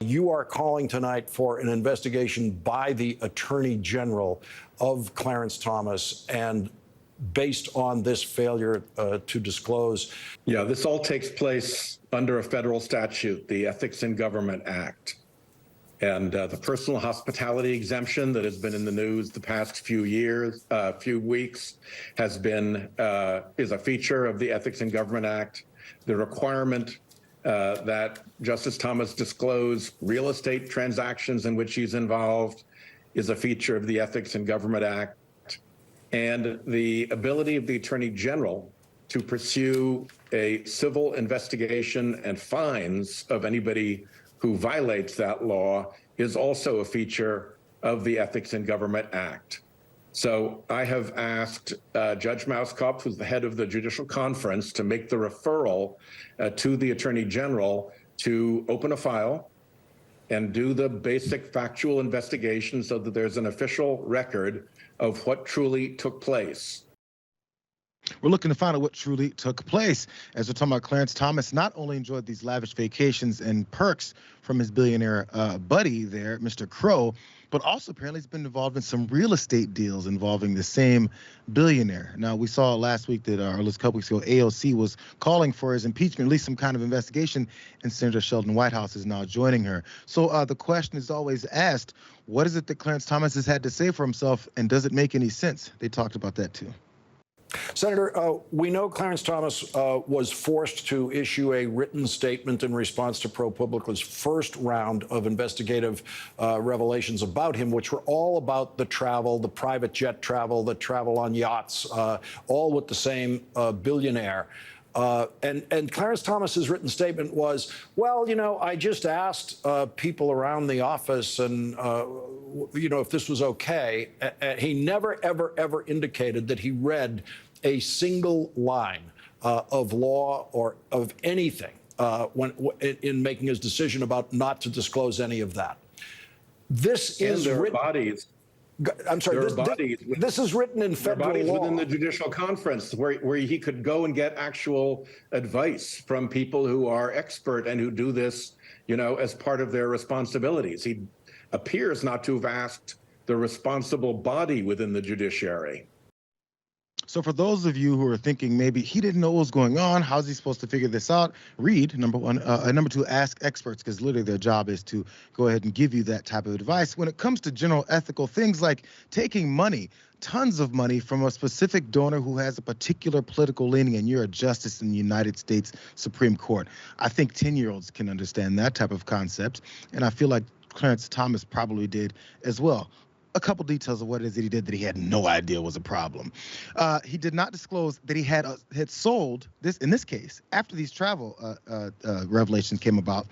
You are calling tonight for an investigation by the Attorney General of Clarence Thomas, and based on this failure to disclose. Yeah, this all takes place under a federal statute, the Ethics in Government Act. And the personal hospitality exemption that has been in the news the past few weeks is a feature of the Ethics in Government Act. The requirement that Justice Thomas disclose real estate transactions in which he's involved is a feature of the Ethics in Government Act. And the ability of the Attorney General to pursue a civil investigation and fines of anybody who violates that law is also a feature of the Ethics in Government Act. So I have asked Judge Mouskopf, who's the head of the Judicial Conference, to make the referral to the Attorney General to open a file and do the basic factual investigation so that there's an official record of what truly took place. We're looking to find out what truly took place. As we're talking about, Clarence Thomas not only enjoyed these lavish vacations and perks from his billionaire buddy there, Mr. Crow, but also apparently he's been involved in some real estate deals involving the same billionaire. Now, we saw last week that, or at least a couple weeks ago, AOC was calling for his impeachment, at least some kind of investigation, and Senator Sheldon Whitehouse is now joining her. So the question is always asked, what is it that Clarence Thomas has had to say for himself, and does it make any sense? They talked about that too. Senator, we know Clarence Thomas was forced to issue a written statement in response to ProPublica's first round of investigative revelations about him, which were all about the travel, the private jet travel, the travel on yachts, all with the same billionaire. And Clarence Thomas's written statement was, well, you know, I just asked people around the office and, you know, if this was okay. He never, ever, ever indicated that he read a single line of law or of anything in making his decision about not to disclose any of that. This is bodies. I'm sorry, this is written in federal law. Within the Judicial Conference where he could go and get actual advice from people who are expert and who do this, you know, as part of their responsibilities. He appears not to have asked the responsible body within the judiciary. So for those of you who are thinking maybe he didn't know what was going on, how's he supposed to figure this out? Read, number one. Number two, ask experts, because literally their job is to go ahead and give you that type of advice. When it comes to general ethical things like taking money, tons of money from a specific donor who has a particular political leaning, and you're a justice in the United States Supreme Court. I think 10-year-olds can understand that type of concept, and I feel like Clarence Thomas probably did as well. A couple details of what it is that he did that he had no idea was a problem. He did not disclose that he had sold this, in this case, after these travel revelations came about,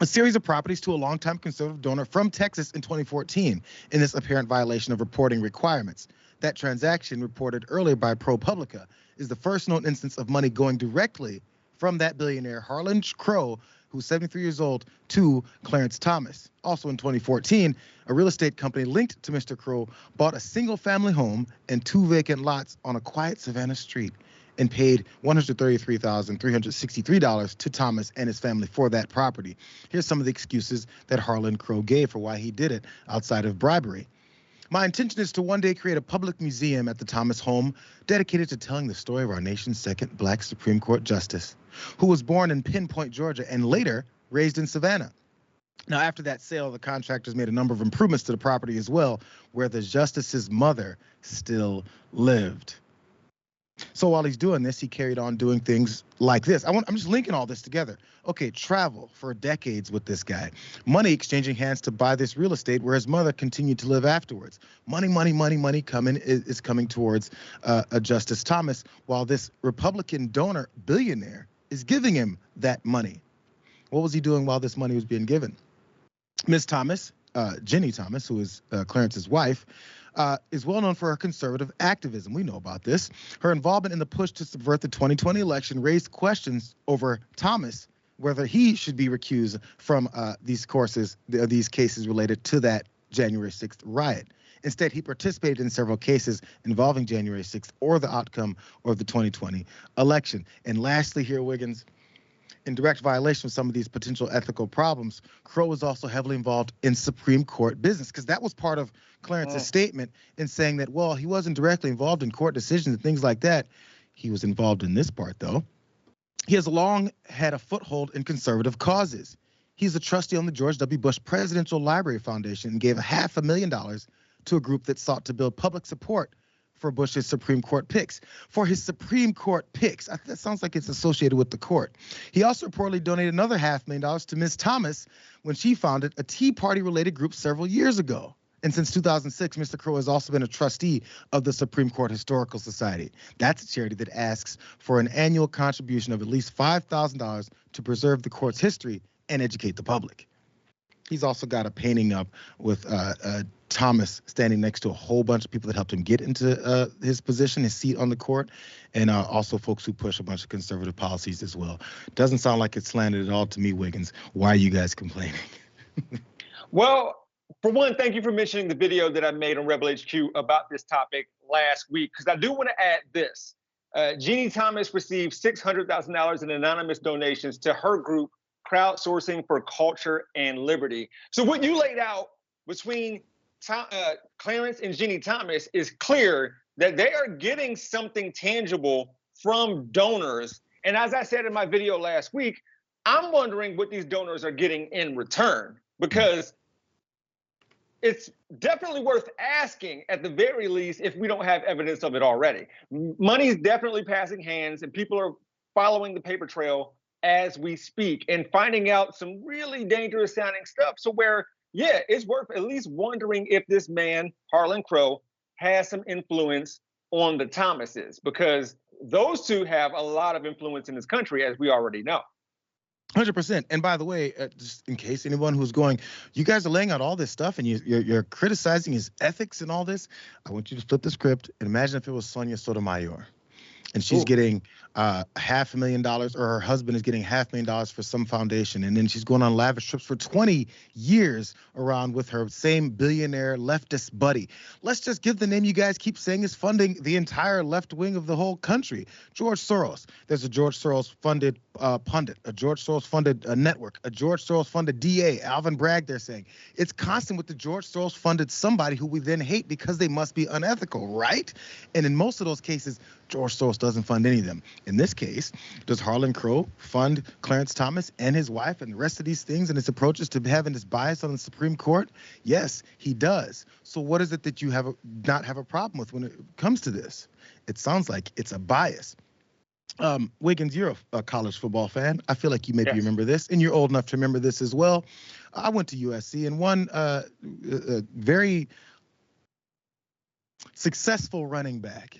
a series of properties to a longtime conservative donor from Texas in 2014 in this apparent violation of reporting requirements. That transaction, reported earlier by ProPublica, is the first known instance of money going directly from that billionaire, Harlan Crow, who's 73 years old, to Clarence Thomas. Also in 2014, a real estate company linked to Mr. Crow bought a single-family home and 2 vacant lots on a quiet Savannah street and paid $133,363 to Thomas and his family for that property. Here's some of the excuses that Harlan Crow gave for why he did it outside of bribery. My intention is to one day create a public museum at the Thomas home dedicated to telling the story of our nation's second Black Supreme Court justice, who was born in Pinpoint, Georgia, and later raised in Savannah. Now, after that sale, the contractors made a number of improvements to the property as well, where the justice's mother still lived. So while he's doing this, he carried on doing things like this. I'm just linking all this together. Okay, travel for decades with this guy. Money exchanging hands to buy this real estate where his mother continued to live afterwards. Money is coming towards Justice Thomas, while this Republican donor billionaire is giving him that money. What was he doing while this money was being given? Ms. Thomas, Jenny Thomas, who is Clarence's wife, is well known for her conservative activism. We know about this. Her involvement in the push to subvert the 2020 election raised questions over Thomas, whether he should be recused from these cases related to that January 6th riot. Instead, he participated in several cases involving January 6th or the outcome of the 2020 election. And lastly here, Wiggins, In direct violation of some of these potential ethical problems, Crow was also heavily involved in Supreme Court business, because that was part of Clarence's statement in saying that, well, he wasn't directly involved in court decisions and things like that. He was involved in this part, though. He has long had a foothold in conservative causes. He's a trustee on the George W. Bush Presidential Library Foundation and gave $500,000 to a group that sought to build public support for Bush's Supreme Court picks. For his Supreme Court picks, that sounds like it's associated with the court. He also reportedly donated another $500,000 to Ms. Thomas when she founded a Tea Party-related group several years ago. And since 2006, Mr. Crow has also been a trustee of the Supreme Court Historical Society. That's a charity that asks for an annual contribution of at least $5,000 to preserve the court's history and educate the public. He's also got a painting up with Thomas standing next to a whole bunch of people that helped him get into his position, his seat on the court, and also folks who push a bunch of conservative policies as well. Doesn't sound like it's slanted at all to me, Wiggins. Why are you guys complaining? Well, for one, thank you for mentioning the video that I made on Rebel HQ about this topic last week, because I do want to add this. Jeannie Thomas received $600,000 in anonymous donations to her group, Crowdsourcing for Culture and Liberty. So what you laid out between Clarence and Jeannie Thomas is clear that they are getting something tangible from donors. And as I said in my video last week, I'm wondering what these donors are getting in return, because it's definitely worth asking at the very least if we don't have evidence of it already. Money's definitely passing hands and people are following the paper trail as we speak and finding out some really dangerous sounding stuff. So where, yeah, it's worth at least wondering if this man, Harlan Crow, has some influence on the Thomases, because those two have a lot of influence in this country, as we already know. 100%. And by the way, just in case anyone who's going, you guys are laying out all this stuff and you're criticizing his ethics and all this, I want you to flip the script and imagine if it was Sonia Sotomayor. And she's getting $500,000, or her husband is getting $500,000 for some foundation. And then she's going on lavish trips for 20 years around with her same billionaire leftist buddy. Let's just give the name you guys keep saying is funding the entire left wing of the whole country. George Soros. There's a George Soros funded pundit, a George Soros funded network, a George Soros funded DA, Alvin Bragg, they're saying. It's constant with the George Soros funded somebody who we then hate because they must be unethical, right? And in most of those cases, George Soros doesn't fund any of them. In this case, does Harlan Crow fund Clarence Thomas and his wife and the rest of these things and his approaches to having this bias on the Supreme Court? Yes, he does. So what is it that you not have a problem with when it comes to this? It sounds like it's a bias. Wiggins, you're a college football fan. I feel like you maybe remember this, and you're old enough to remember this as well. I went to USC, and one very successful running back,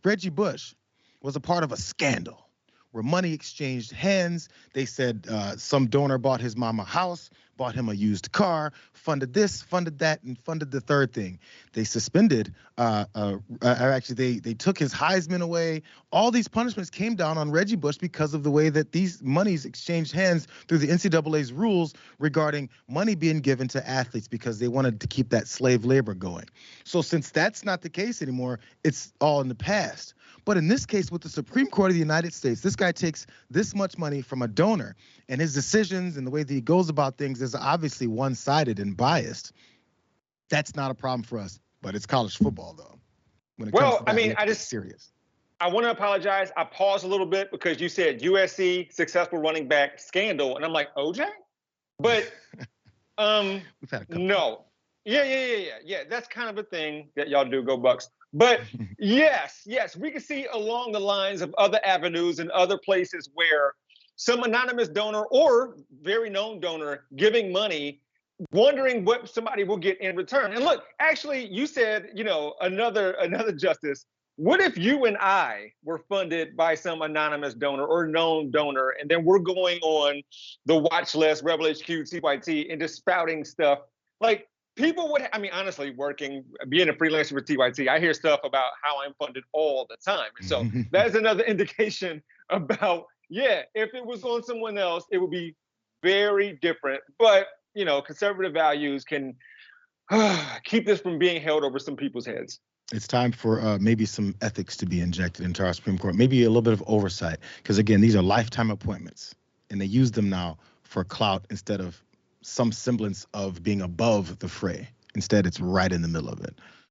Reggie Bush, was a part of a scandal where money exchanged hands. They said some donor bought his mom a house, bought him a used car, funded this, funded that, and funded the third thing. They suspended, actually they took his Heisman away. All these punishments came down on Reggie Bush because of the way that these monies exchanged hands through the NCAA's rules regarding money being given to athletes because they wanted to keep that slave labor going. So since that's not the case anymore, it's all in the past. But in this case, with the Supreme Court of the United States, this guy takes this much money from a donor, and his decisions and the way that he goes about things is obviously one-sided and biased. That's not a problem for us, but it's college football, though. When it comes to that, I just serious. I want to apologize. I paused a little bit because you said USC successful running back scandal, and I'm like, OJ? But We've had a couple. No. Yeah. That's kind of a thing that y'all do. Go Bucks. But yes, we can see along the lines of other avenues and other places where some anonymous donor or very known donor giving money, wondering what somebody will get in return. And look, actually, you said, another justice. What if you and I were funded by some anonymous donor or known donor, and then we're going on the Watchlist, Rebel HQ, TYT, and just spouting stuff? Like, people would, honestly, being a freelancer with TYT, I hear stuff about how I'm funded all the time. And so that's another indication about, if it was on someone else, it would be very different. But, conservative values can keep this from being held over some people's heads. It's time for maybe some ethics to be injected into our Supreme Court, maybe a little bit of oversight, because again, these are lifetime appointments. and they use them now for clout instead of some semblance of being above the fray. Instead, it's right in the middle of it.